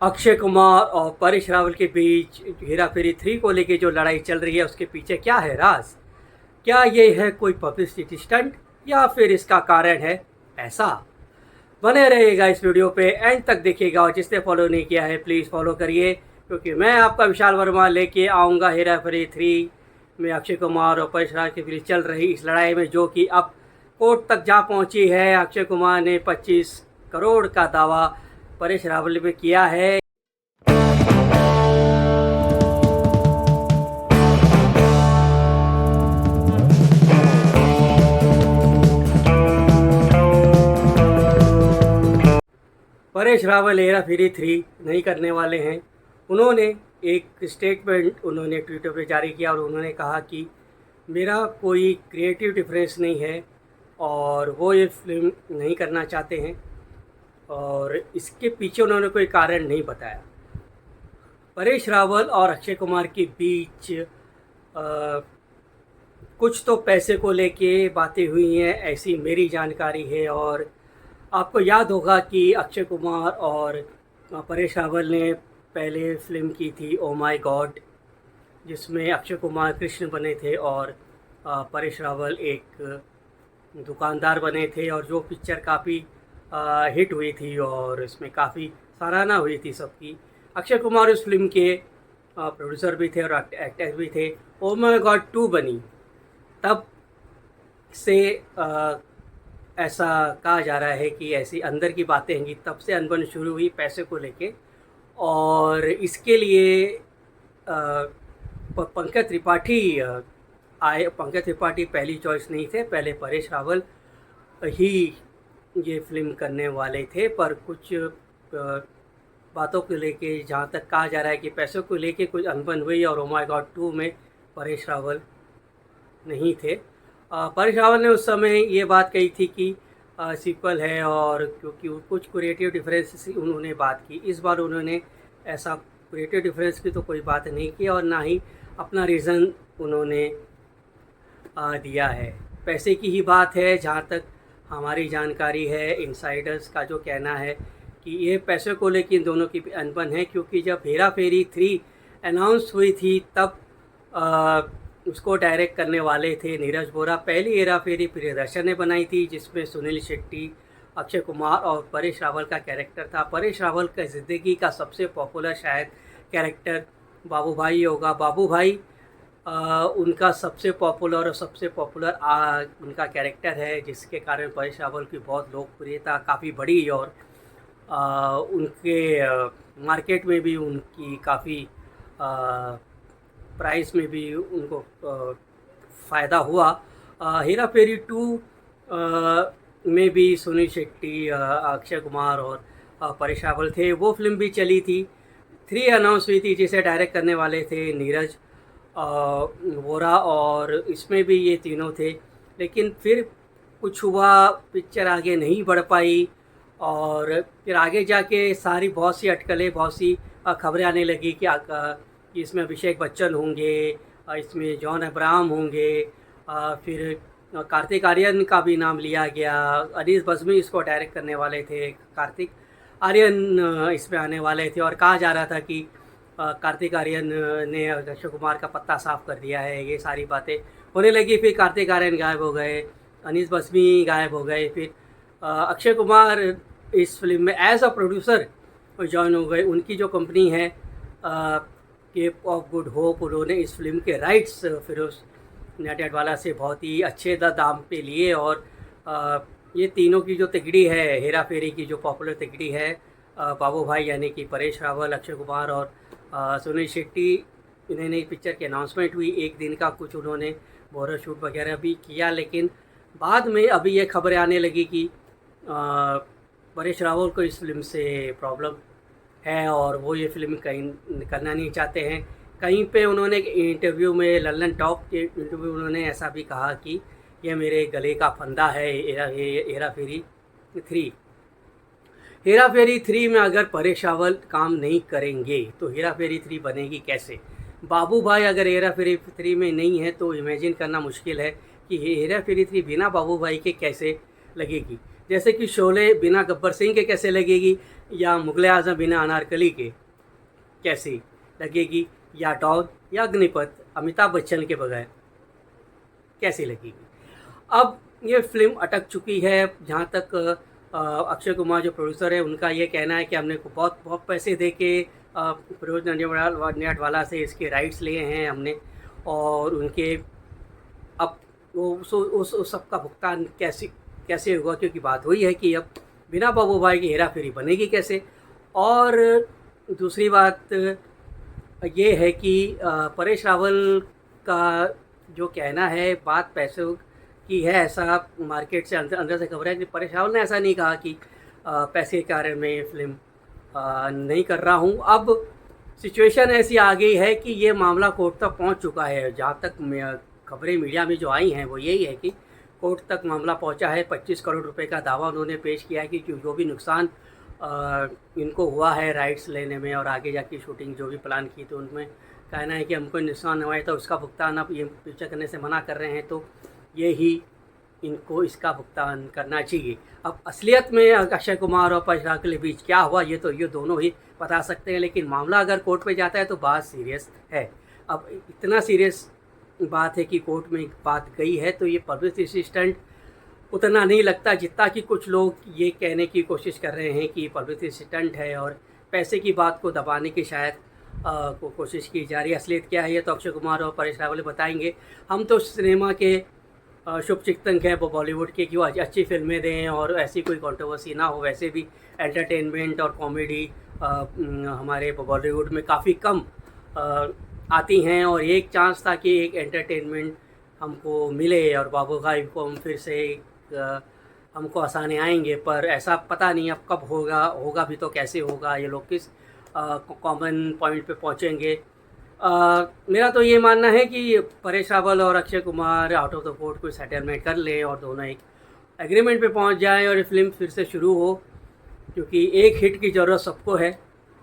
अक्षय कुमार और परेश रावल के बीच हेरा फेरी 3 को लेके जो लड़ाई चल रही है उसके पीछे क्या है राज? क्या ये है कोई पब्लिसिटी स्टंट या फिर इसका कारण है ऐसा? बने रहिएगा इस वीडियो पे, एंड तक देखिएगा और जिसने फॉलो नहीं किया है प्लीज़ फॉलो करिए, क्योंकि मैं आपका विशाल वर्मा लेके आऊँगा हेरा फेरी 3 में अक्षय कुमार और परेश रावल के बीच चल रही इस लड़ाई में, जो कि अब कोर्ट तक जा पहुँची है। अक्षय कुमार ने 25 करोड़ का दावा परेश रावल में किया है। परेश रावल हेरा फेरी 3 नहीं करने वाले हैं। उन्होंने एक स्टेटमेंट ट्विटर पे जारी किया और उन्होंने कहा कि मेरा कोई क्रिएटिव डिफरेंस नहीं है और वो ये फिल्म नहीं करना चाहते हैं, और इसके पीछे उन्होंने कोई कारण नहीं बताया। परेश रावल और अक्षय कुमार के बीच कुछ तो पैसे को लेके बातें हुई हैं, ऐसी मेरी जानकारी है। और आपको याद होगा कि अक्षय कुमार और परेश रावल ने पहले फिल्म की थी ओ माय गॉड, जिसमें अक्षय कुमार कृष्ण बने थे और परेश रावल एक दुकानदार बने थे, और जो पिक्चर काफ़ी हिट हुई थी और इसमें काफ़ी सराहना हुई थी सबकी। अक्षय कुमार उस फिल्म के प्रोड्यूसर भी थे और एक्टर भी थे। ओ माय गॉड 2 बनी, तब से ऐसा कहा जा रहा है कि ऐसी अंदर की बातें हैं कि तब से अनबन शुरू हुई पैसे को लेके, और इसके लिए पंकज त्रिपाठी आए। पंकज त्रिपाठी पहली चॉइस नहीं थे, पहले परेश रावल ही ये फिल्म करने वाले थे, पर कुछ बातों को लेके जहाँ तक कहा जा रहा है कि पैसों को लेके कुछ अनबन हुई और ओ माय गॉड 2 में परेश रावल नहीं थे। परेश रावल ने उस समय ये बात कही थी कि सीक्वल है, और क्योंकि कुछ क्रिएटिव डिफरेंस उन्होंने बात की। इस बार उन्होंने ऐसा क्रिएटिव डिफरेंस की तो कोई बात नहीं की और ना ही अपना रीज़न उन्होंने दिया है। पैसे की ही बात है, जहाँ तक हमारी जानकारी है। इनसाइडर्स का जो कहना है कि ये पैसे को लेकर इन दोनों की अनबन है, क्योंकि जब हेरा फेरी 3 अनाउंस हुई थी तब उसको डायरेक्ट करने वाले थे नीरज वोरा। पहली हेरा फेरी प्रियदर्शन ने बनाई थी, जिसमें सुनील शेट्टी, अक्षय कुमार और परेश रावल का कैरेक्टर था। परेश रावल का ज़िंदगी का सबसे पॉपुलर शायद कैरेक्टर बाबू भाई होगा। बाबू भाई उनका सबसे पॉपुलर उनका कैरेक्टर है, जिसके कारण परेश रावल की बहुत लोकप्रियता काफ़ी बढ़ी, और उनके मार्केट में भी उनकी काफ़ी प्राइस में भी उनको फ़ायदा हुआ। हेरा फेरी 2 में भी सुनील शेट्टी, अक्षय कुमार और परेश रावल थे। वो फिल्म भी चली थी। 3 अनाउंस हुई थी, जिसे डायरेक्ट करने वाले थे नीरज वोरा, और इसमें भी ये तीनों थे। लेकिन फिर कुछ हुआ, पिक्चर आगे नहीं बढ़ पाई, और फिर आगे जाके बहुत सी अटकलें, बहुत सी खबरें आने लगी कि इसमें अभिषेक बच्चन होंगे, इसमें जॉन अब्राहम होंगे, फिर कार्तिक आर्यन का भी नाम लिया गया। अनीस बज़्मी इसको डायरेक्ट करने वाले थे, कार्तिक आर्यन इसमें आने वाले थे, और कहा जा रहा था कि कार्तिक आर्यन ने अक्षय कुमार का पत्ता साफ कर दिया है। ये सारी बातें होने लगी। फिर कार्तिक आर्यन गायब हो गए, अनीस बज़्मी गायब हो गए, फिर अक्षय कुमार इस फिल्म में एज अ प्रोड्यूसर जॉइन हो गए। उनकी जो कंपनी है केप ऑफ गुड होप, उन्होंने इस फिल्म के राइट्स फिरोज नडियाडवाला से बहुत ही अच्छे दाम पे लिए, और ये तीनों की जो तिकड़ी है, हेरा फेरी की जो पॉपुलर तिकड़ी है, बाबू भाई यानी कि परेश रावल, अक्षय कुमार और सुनील शेट्टी, इन्होंने पिक्चर की अनाउंसमेंट हुई एक दिन का, कुछ उन्होंने फोटो शूट वगैरह भी किया। लेकिन बाद में अभी ये खबरें आने लगी कि परेश रावल को इस फिल्म से प्रॉब्लम है और वो ये फिल्म कहीं करना नहीं चाहते हैं। कहीं पे उन्होंने एक इंटरव्यू में, लल्लन टॉक के इंटरव्यू में उन्होंने ऐसा भी कहा कि ये मेरे गले का फंदा है हेरा फेरी 3। हेरा फेरी 3 में अगर परेश रावल काम नहीं करेंगे तो हेरा फेरी 3 बनेगी कैसे? बाबू भाई अगर हेरा फेरी 3 में नहीं है तो इमेजिन करना मुश्किल है कि हेरा फेरी 3 बिना बाबू भाई के कैसे लगेगी। जैसे कि शोले बिना गब्बर सिंह के कैसे लगेगी, या मुग़ल आज़म बिना अनारकली के कैसी लगेगी, या डॉन या अग्निपथ अमिताभ बच्चन के बगैर कैसी लगेगी। अब ये फ़िल्म अटक चुकी है। जहाँ तक अक्षय कुमार जो प्रोड्यूसर है उनका ये कहना है कि हमने को बहुत बहुत पैसे दे के फिरोज नडियाडवाला से इसके राइट्स लिए हैं हमने, और उनके अब वो उस सब का भुगतान कैसे होगा, क्योंकि बात वही है कि अब बिना बाबू भाई की हेरा फेरी बनेगी कैसे। और दूसरी बात ये है कि परेश रावल का जो कहना है बात पैसों की है, ऐसा मार्केट से अंदर से खबर है कि परेश रावल ने ऐसा नहीं कहा कि पैसे के कारण मैं ये फिल्म नहीं कर रहा हूँ। अब सिचुएशन ऐसी आ गई है कि ये मामला कोर्ट तक पहुँच चुका है। जहाँ तक खबरें मीडिया में जो आई हैं वो यही है कि कोर्ट तक मामला पहुँचा है। 25 करोड़ रुपए का दावा उन्होंने पेश किया है कि जो भी नुकसान इनको हुआ है राइट्स लेने में और आगे जाके शूटिंग जो भी प्लान की, तो उनमें कहना है कि हमको नुकसान हुआ है तो उसका भुगतान अब ये पिक्चर करने से मना कर रहे हैं, तो ये ही इनको इसका भुगतान करना चाहिए। अब असलियत में अक्षय कुमार और परेश रावल के बीच क्या हुआ ये दोनों ही बता सकते हैं, लेकिन मामला अगर कोर्ट पे जाता है तो बात सीरियस है। अब इतना सीरियस बात है कि कोर्ट में बात गई है तो ये पब्लिसिटी स्टंट उतना नहीं लगता जितना कि कुछ लोग ये कहने की कोशिश कर रहे हैं कि पब्लिसिटी स्टंट है और पैसे की बात को दबाने की शायद कोशिश की जा रही है। असलियत क्या है ये तो अक्षय कुमार और परेश रावल बताएंगे। हम तो सिनेमा के शुभचिंतक हैं वो बॉलीवुड के कि वो अच्छी फिल्में दें और ऐसी कोई कंट्रोवर्सी ना हो। वैसे भी एंटरटेनमेंट और कॉमेडी हमारे बॉलीवुड में काफ़ी कम आती हैं, और एक चांस था कि एक एंटरटेनमेंट हमको मिले और बाबू भाई को हम फिर से हमको आसानी आएंगे, पर ऐसा पता नहीं अब कब होगा भी तो कैसे होगा, ये लोग किस कॉमन पॉइंट पे पहुँचेंगे। मेरा तो ये मानना है कि परेश रावल और Akshay Kumar out of the court कोई सेटलमेंट कर लें और दोनों एक एग्रीमेंट पे पहुंच जाएं और ये फिल्म फिर से शुरू हो, क्योंकि एक हिट की ज़रूरत सबको है।